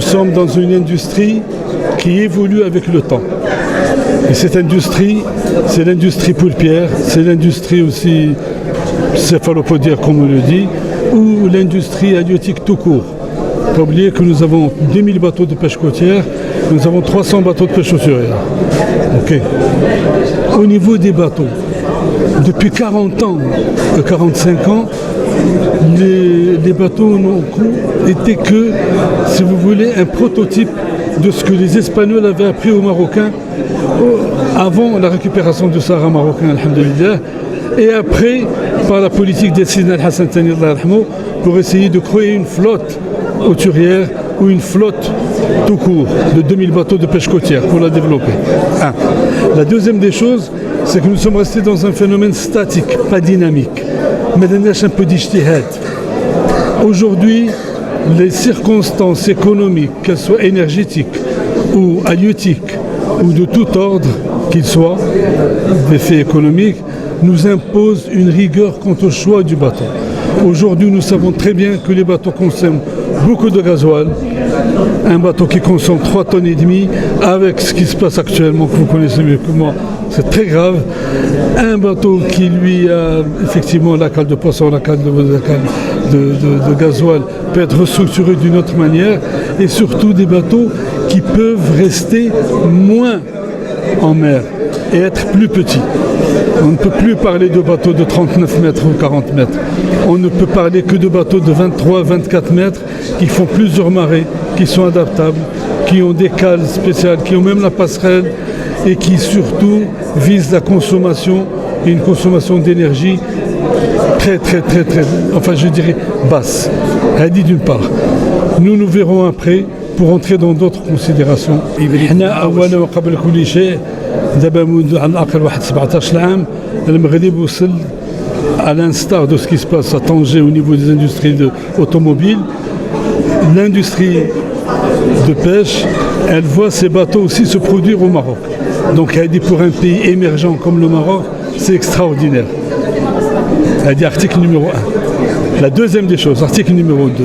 sommes dans une industrie qui évolue avec le temps. Et cette industrie, c'est l'industrie poulpière, c'est l'industrie aussi céphalopodière, comme on le dit, ou l'industrie halieutique tout court. Il ne faut pas oublier que nous avons 2000 bateaux de pêche côtière, nous avons 300 bateaux de pêche hauturière. Okay. Au niveau des bateaux, depuis 40 ans, 45 ans, les bateaux n'ont été que, si vous voulez, un prototype de ce que les Espagnols avaient appris aux Marocains avant la récupération du Sahara marocain, alhamdoulilah, et après, par la politique des Sina al-Hassan Thani, pour essayer de créer une flotte hauturière ou une flotte tout court de 2000 bateaux de pêche côtière pour la développer. La deuxième des choses, c'est que nous sommes restés dans un phénomène statique, pas dynamique. Mais un peu d'ijtihad. Aujourd'hui, les circonstances économiques, qu'elles soient énergétiques ou halieutiques ou de tout ordre qu'ils soient, d'effets économiques, nous imposent une rigueur quant au choix du bateau. Aujourd'hui, nous savons très bien que les bateaux consomment beaucoup de gasoil. Un bateau qui consomme 3 tonnes et demie, avec ce qui se passe actuellement, que vous connaissez mieux que moi, c'est très grave. Un bateau qui lui a effectivement la cale de poisson, la cale de gasoil, peut être restructuré d'une autre manière, et surtout des bateaux qui peuvent rester moins en mer et être plus petits. On ne peut plus parler de bateaux de 39 mètres ou 40 mètres. On ne peut parler que de bateaux de 23, 24 mètres qui font plusieurs marées, qui sont adaptables, qui ont des cales spéciales, qui ont même la passerelle et qui surtout visent la consommation et une consommation d'énergie très, enfin je dirais basse. Elle dit d'une part. Nous verrons après pour entrer dans d'autres considérations. دابا منذ على الأقل واحد 17 عام المغرب وصل à l'instar de ce qui se passe à Tanger au niveau des industries automobiles. L'industrie de pêche, elle voit ses bateaux aussi se produire au Maroc. Donc elle dit pour un pays émergent comme le Maroc, c'est extraordinaire. Elle dit article numéro 1. La deuxième des choses, article numéro 2,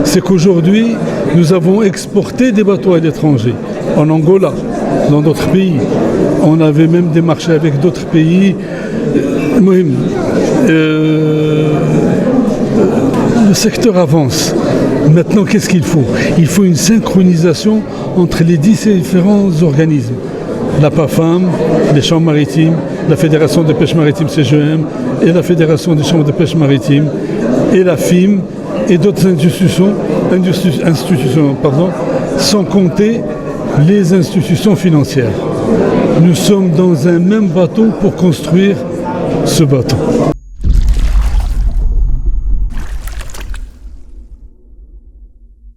c'est qu'aujourd'hui, nous avons exporté des bateaux à l'étranger, en Angola, dans d'autres pays. On avait même des marchés avec d'autres pays. Le secteur avance. Maintenant, qu'est-ce qu'il faut? Il faut une synchronisation entre les différents organismes. La PAFAM, les chambres maritimes, la Fédération de pêche maritime CGM et la Fédération des chambres de pêche maritime et la FIM et d'autres institutions, sans compter les institutions financières. Nous sommes dans un même bateau pour construire ce bateau.